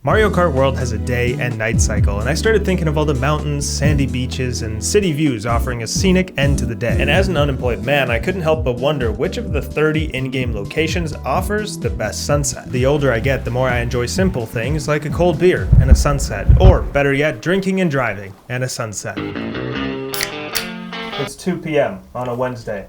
Mario Kart World has a day and night cycle, and I started thinking of all the mountains, sandy beaches, and city views offering a scenic end to the day. And as an unemployed man, I couldn't help but wonder which of the 30 in-game locations offers the best sunset. The older I get, the more I enjoy simple things like a cold beer and a sunset, or better yet, drinking and driving and a sunset. It's 2 p.m. on a Wednesday.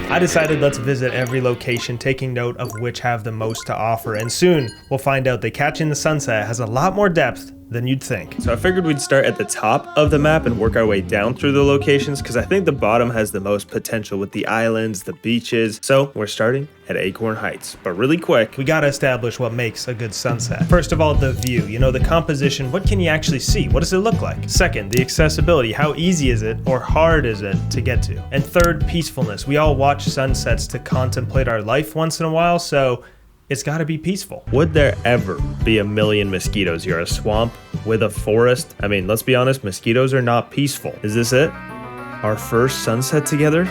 I decided let's visit every location, taking note of which have the most to offer, and soon we'll find out that catching the sunset has a lot more depth than you'd think. So I figured we'd start at the top of the map and work our way down through the locations, because I think the bottom has the most potential with the islands, the beaches. So we're starting at Acorn Heights, but really quick, we gotta establish what makes a good sunset. First of all, the view, the composition, what can you actually see? What does it look like? Second, the accessibility, how easy is it or hard is it to get to? And third, peacefulness. We all watch sunsets to contemplate our life once in a while, so it's gotta be peaceful. Would there ever be a million mosquitoes? You're a swamp with a forest. I mean, let's be honest, mosquitoes are not peaceful. Is this it? Our first sunset together?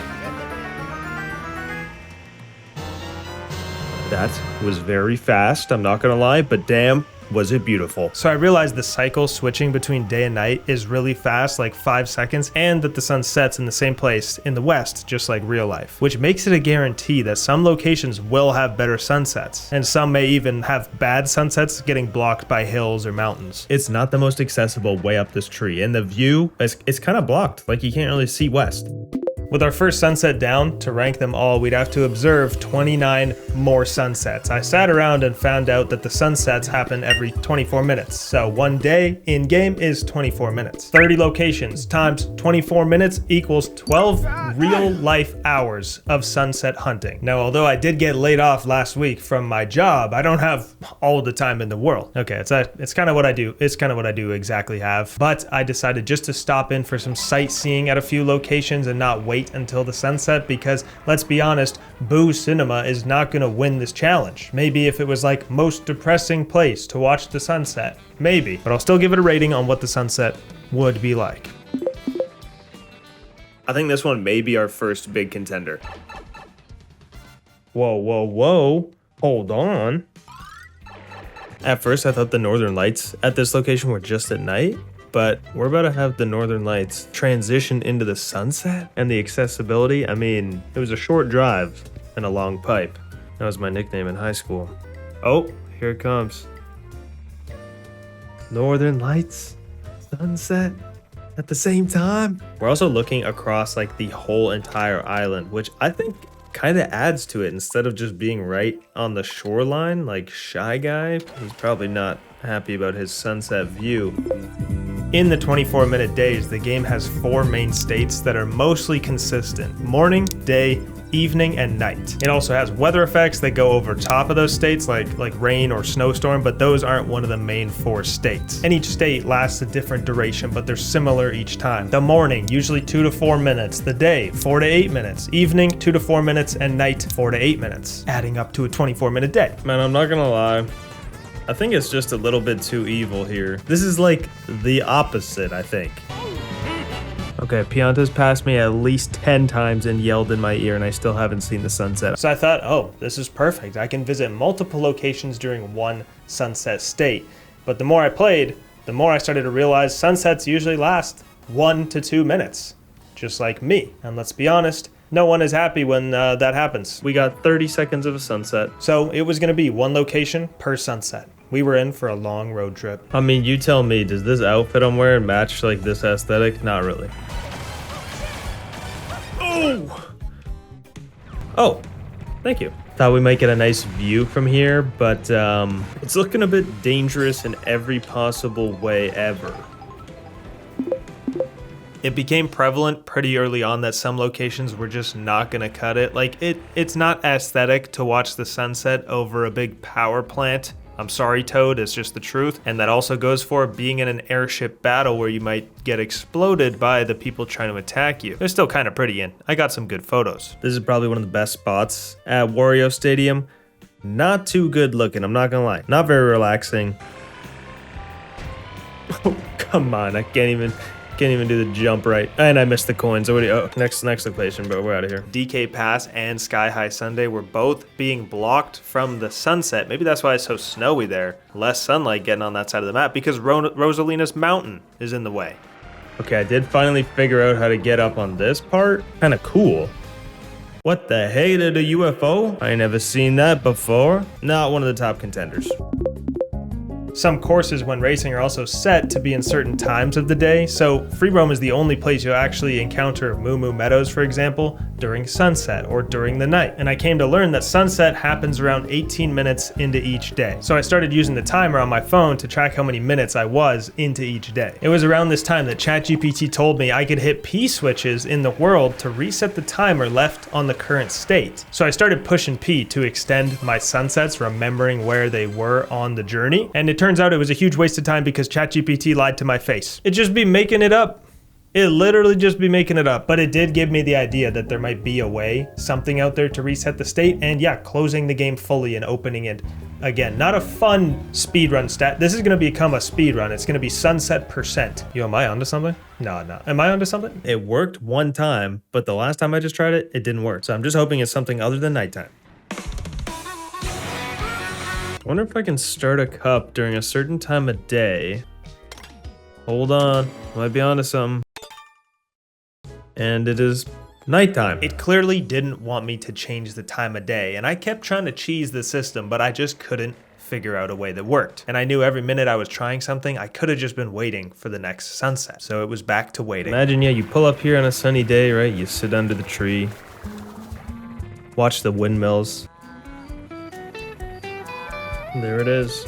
That was very fast, I'm not gonna lie, but damn, was it beautiful. So I realized the cycle switching between day and night is really fast, like 5 seconds, and that the sun sets in the same place in the west, just like real life, which makes it a guarantee that some locations will have better sunsets, and some may even have bad sunsets getting blocked by hills or mountains. It's not the most accessible way up this tree, and the view is kind of blocked, like you can't really see west. With our first sunset down, to rank them all, we'd have to observe 29 more sunsets. I sat around and found out that the sunsets happen every 24 minutes. So one day in game is 24 minutes. 30 locations times 24 minutes equals 12 real life hours of sunset hunting. Now, although I did get laid off last week from my job, I don't have all the time in the world. Okay, it's kind of what I do. It's kind of what I do exactly have. But I decided just to stop in for some sightseeing at a few locations and not wait until the sunset, because let's be honest, Boo Cinema is not gonna win this challenge. Maybe if it was like most depressing place to watch the sunset, maybe, but I'll still give it a rating on what the sunset would be like. I think this one may be our first big contender. Whoa, hold on. At first I thought the northern lights at this location were just at night, but we're about to have the northern lights transition into the sunset, and the accessibility, I mean, it was a short drive and a long pipe. That was my nickname in high school. Oh, here it comes. Northern lights, sunset at the same time. We're also looking across like the whole entire island, which I think kind of adds to it instead of just being right on the shoreline like Shy Guy. He's probably not happy about his sunset view. In the 24-minute days, the game has 4 main states that are mostly consistent: morning, day, evening, and night. It also has weather effects that go over top of those states, like rain or snowstorm, but those aren't one of the main 4 states. And each state lasts a different duration, but they're similar each time. The morning, usually 2 to 4 minutes. The day, 4 to 8 minutes. Evening, 2 to 4 minutes. And night, 4 to 8 minutes, adding up to a 24-minute day. Man, I'm not gonna lie, I think it's just a little bit too evil here. This is like the opposite, I think. Okay, Pianta's passed me at least 10 times and yelled in my ear, and I still haven't seen the sunset. So I thought, oh, this is perfect. I can visit multiple locations during one sunset state. But the more I played, the more I started to realize sunsets usually last 1 to 2 minutes, just like me. And let's be honest, no one is happy when that happens. We got 30 seconds of a sunset. So it was gonna be 1 location per sunset. We were in for a long road trip. I mean, you tell me, does this outfit I'm wearing match like this aesthetic? Not really. Oh, thank you. Thought we might get a nice view from here, but it's looking a bit dangerous in every possible way ever. It became prevalent pretty early on that some locations were just not gonna cut it. Like, it's not aesthetic to watch the sunset over a big power plant. I'm sorry, Toad, it's just the truth. And that also goes for being in an airship battle where you might get exploded by the people trying to attack you. They're still kind of pretty, and I got some good photos. This is probably one of the best spots at Wario Stadium. Not too good looking, I'm not gonna lie. Not very relaxing. Oh, come on, I can't even Can't even do the jump right. And I missed the coins. Oh, next location, bro. We're out of here. DK Pass and Sky High Sunday were both being blocked from the sunset. Maybe that's why it's so snowy there. Less sunlight getting on that side of the map because Rosalina's mountain is in the way. Okay, I did finally figure out how to get up on this part. Kind of cool. What the hey to the UFO? I ain't never seen that before. Not one of the top contenders. Some courses when racing are also set to be in certain times of the day, so free roam is the only place you'll actually encounter Moo Moo Meadows, for example, during sunset or during the night. And I came to learn that sunset happens around 18 minutes into each day. So I started using the timer on my phone to track how many minutes I was into each day. It was around this time that ChatGPT told me I could hit P switches in the world to reset the timer left on the current state. So I started pushing P to extend my sunsets, remembering where they were on the journey. And it turns out it was a huge waste of time because ChatGPT lied to my face. It just be making it up. It literally just be making it up. But it did give me the idea that there might be a way, something out there to reset the state, and yeah, closing the game fully and opening it again. Not a fun speedrun stat. This is gonna become a speedrun. It's gonna be sunset percent. Yo, am I onto something? No. Am I onto something? It worked one time, but the last time I just tried it, it didn't work. So I'm just hoping it's something other than nighttime. I wonder if I can start a cup during a certain time of day. Hold on, might be onto something. And it is nighttime. It clearly didn't want me to change the time of day, and I kept trying to cheese the system, but I just couldn't figure out a way that worked. And I knew every minute I was trying something, I could have just been waiting for the next sunset. So it was back to waiting. Imagine, yeah, you pull up here on a sunny day, right? You sit under the tree, watch the windmills. There it is.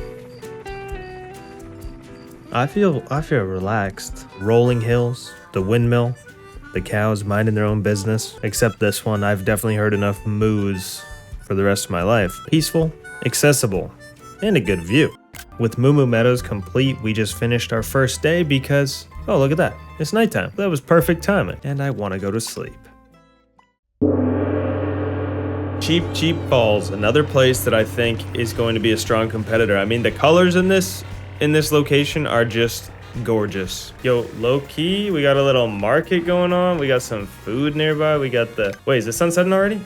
I feel relaxed. Rolling hills, the windmill, the cows minding their own business. Except this one, I've definitely heard enough moos for the rest of my life. Peaceful, accessible, and a good view. With Moo Moo Meadows complete, we just finished our first day because, oh, look at that. It's nighttime. That was perfect timing. And I want to go to sleep. Cheap Falls, another place that I think is going to be a strong competitor. I mean, the colors in this location are just gorgeous. Yo, low key, we got a little market going on. We got some food nearby. We got the, wait, is the sun setting already?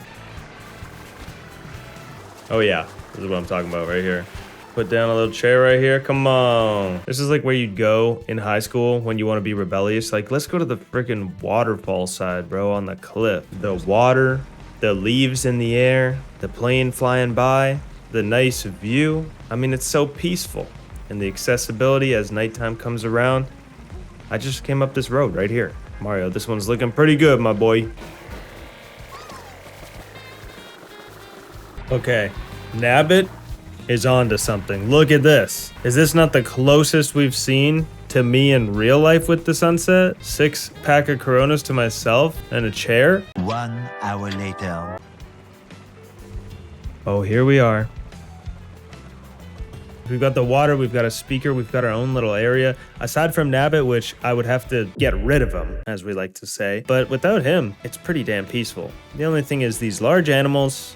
Oh yeah, this is what I'm talking about right here. Put down a little chair right here. Come on. This is like where you'd go in high school when you want to be rebellious. Like, let's go to the freaking waterfall side, bro, on the cliff. The water, the leaves in the air, the plane flying by, the nice view. I mean, it's so peaceful. And the accessibility as nighttime comes around. I just came up this road right here. Mario, this one's looking pretty good, my boy. Okay, Nabbit is on to something. Look at this. Is this not the closest we've seen to me in real life with the sunset? 6 pack of Coronas to myself and a chair. 1 hour later. Oh, here we are. We've got the water, we've got a speaker, we've got our own little area. Aside from Nabbit, which I would have to get rid of him, as we like to say. But without him, it's pretty damn peaceful. The only thing is these large animals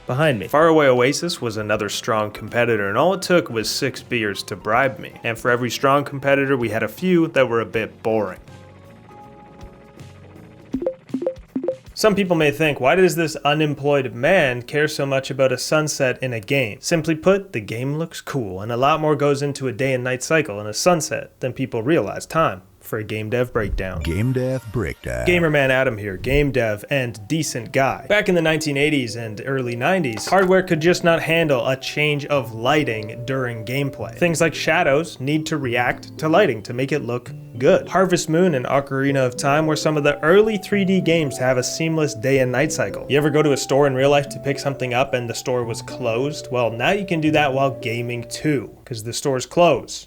behind me. Faraway Oasis was another strong competitor, and all it took was 6 beers to bribe me. And for every strong competitor, we had a few that were a bit boring. Some people may think, why does this unemployed man care so much about a sunset in a game? Simply put, the game looks cool, and a lot more goes into a day and night cycle in a sunset than people realize. Time for a game dev breakdown. Game dev breakdown. Gamerman Adam here, game dev and decent guy. Back in the 1980s and early 90s, hardware could just not handle a change of lighting during gameplay. Things like shadows need to react to lighting to make it look good. Harvest Moon and Ocarina of Time were some of the early 3D games to have a seamless day and night cycle. You ever go to a store in real life to pick something up and the store was closed? Well, now you can do that while gaming too, because the stores close.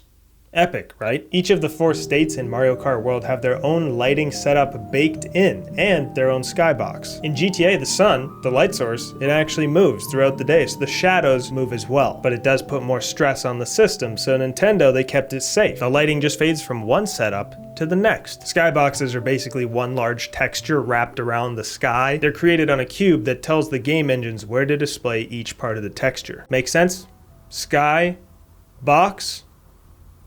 Epic, right? Each of the 4 states in Mario Kart World have their own lighting setup baked in, and their own skybox. In GTA, the sun, the light source, it actually moves throughout the day, so the shadows move as well. But it does put more stress on the system, so Nintendo, they kept it safe. The lighting just fades from one setup to the next. Skyboxes are basically one large texture wrapped around the sky. They're created on a cube that tells the game engines where to display each part of the texture. Make sense? Sky, box,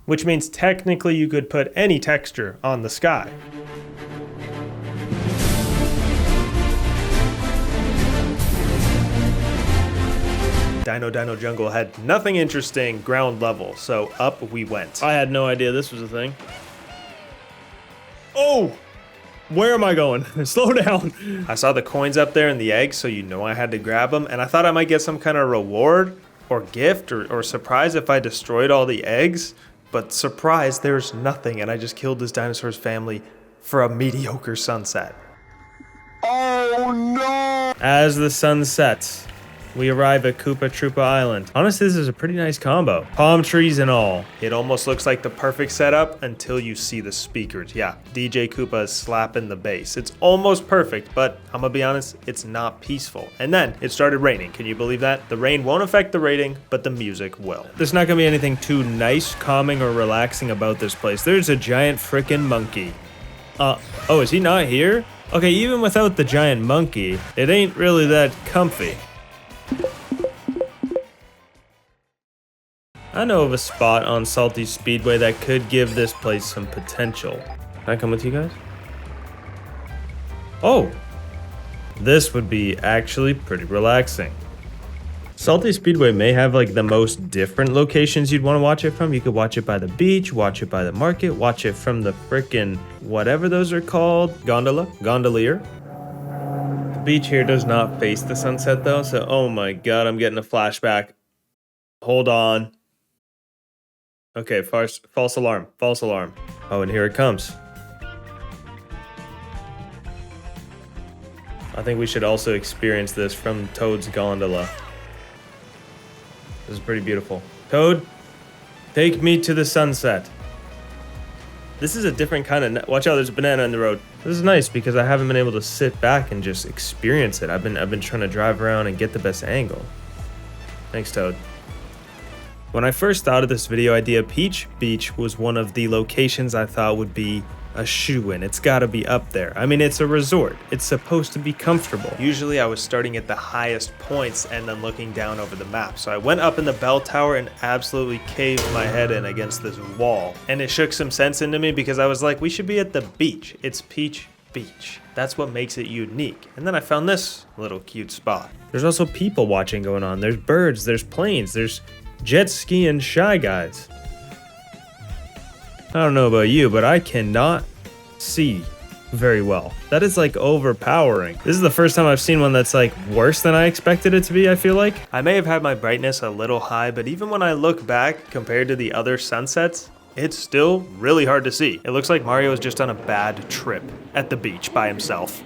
which means technically you could put any texture on the sky. Dino Jungle had nothing interesting ground level, so up we went. I had no idea this was a thing. Oh! Where am I going? Slow down. I saw the coins up there and the eggs, so you know I had to grab them, and I thought I might get some kind of reward or gift or surprise if I destroyed all the eggs, but surprise, there's nothing, and I just killed this dinosaur's family for a mediocre sunset. Oh no! As the sun sets, we arrive at Koopa Troopa Island. Honestly, this is a pretty nice combo. Palm trees and all. It almost looks like the perfect setup until you see the speakers. Yeah, DJ Koopa is slapping the bass. It's almost perfect, but I'm gonna be honest, it's not peaceful. And then it started raining. Can you believe that? The rain won't affect the rating, but the music will. There's not gonna be anything too nice, calming, or relaxing about this place. There's a giant frickin' monkey. Oh, is he not here? Okay, even without the giant monkey, it ain't really that comfy. I know of a spot on Salty Speedway that could give this place some potential. Can I come with you guys? Oh! This would be actually pretty relaxing. Salty Speedway may have like the most different locations you'd want to watch it from. You could watch it by the beach, watch it by the market, watch it from the frickin' whatever those are called. Gondolier. The beach here does not face the sunset though, so oh my god, I'm getting a flashback. Hold on. Okay, false alarm. Oh, and here it comes. I think we should also experience this from Toad's gondola. This is pretty beautiful. Toad, take me to the sunset. This is a different kind of... Watch out, there's a banana in the road. This is nice because I haven't been able to sit back and just experience it. I've been trying to drive around and get the best angle. Thanks, Toad. When I first thought of this video idea, Peach Beach was one of the locations I thought would be a shoo-in. It's gotta be up there. I mean, it's a resort. It's supposed to be comfortable. Usually I was starting at the highest points and then looking down over the map. So I went up in the bell tower and absolutely caved my head in against this wall. And it shook some sense into me because I was like, we should be at the beach. It's Peach Beach. That's what makes it unique. And then I found this little cute spot. There's also people watching going on. There's birds, there's planes, there's jet ski and Shy Guys. I don't know about you, but I cannot see very well. That is like overpowering. This is the first time I've seen one that's like worse than I expected it to be, I feel like. I may have had my brightness a little high, but even when I look back compared to the other sunsets, it's still really hard to see. It looks like Mario is just on a bad trip at the beach by himself.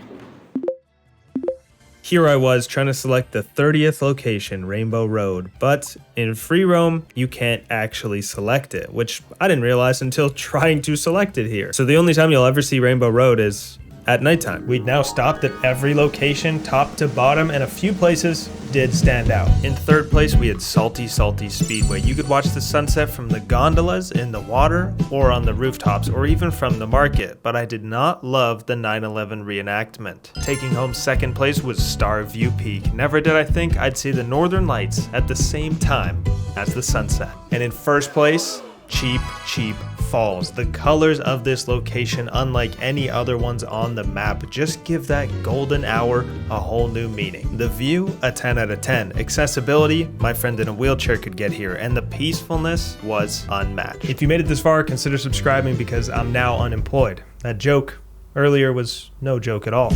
Here I was trying to select the 30th location, Rainbow Road, but in free roam, you can't actually select it, which I didn't realize until trying to select it here. So the only time you'll ever see Rainbow Road is at nighttime. We'd now stopped at every location, top to bottom, and a few places did stand out. In third place, we had Salty Speedway. You could watch the sunset from the gondolas in the water, or on the rooftops, or even from the market, but I did not love the 9/11 reenactment. Taking home second place was Star View Peak. Never did I think I'd see the northern lights at the same time as the sunset. And in first place, Cheap Falls. The colors of this location, unlike any other ones on the map, just give that golden hour a whole new meaning. The view, a 10 out of 10. Accessibility, my friend in a wheelchair could get here, and the peacefulness was unmatched. If you made it this far, consider subscribing because I'm now unemployed. That joke earlier was no joke at all.